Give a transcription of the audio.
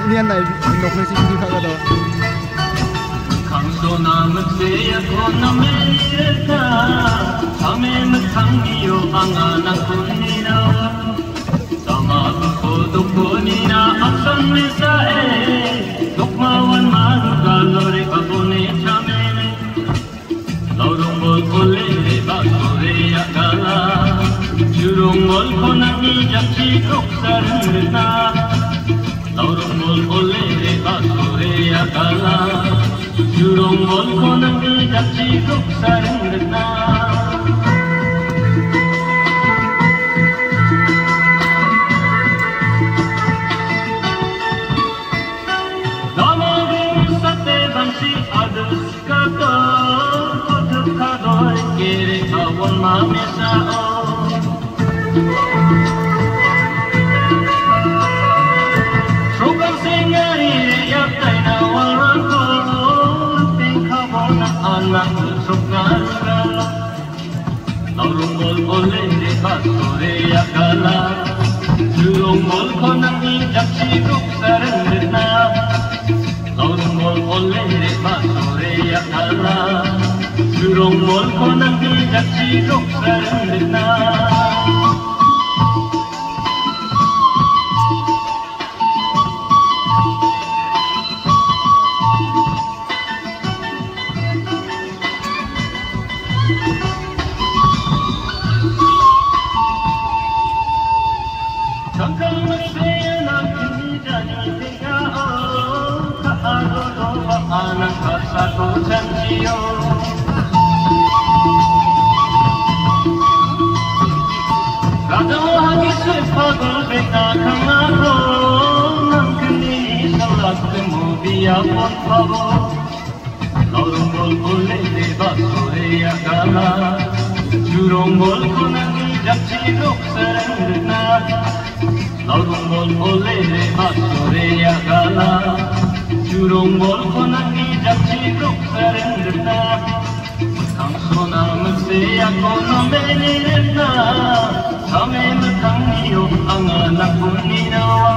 nian nai nok nei sing di khaga do khang so nam se ya ko na me ta ame na khang yo anga na kun ni na sama ko do ko ni na asan me sa e dok ma wan ma ga lo re ka bo ne cha me lo rong bol ko le ba ko re ya ga la jurong bol ko na ni ja chi dok sa na Laurong bol ole basore akala jurong bol konang ijak cikuk sarengna Damageng sate bansi adus kato koduk kadoy kere kawon mamesao anak sukan laurung bol ole basore akala jurong bol konang ijak cikuk sarengna laurung bol ole basore akala jurong bol konang ijak cikuk sarengna anak satu janjiyo kado hagi sepagul beka kamaro nang kini salat temu biapon pabo laurung bol ole de basore akala jurong bol konang ijak cikuk sarengna laurung bol ole de basore akala jurong bol konang ijak cikuk sarengna kang sona mese ako no menirna same makang iyo ang anak kuninawa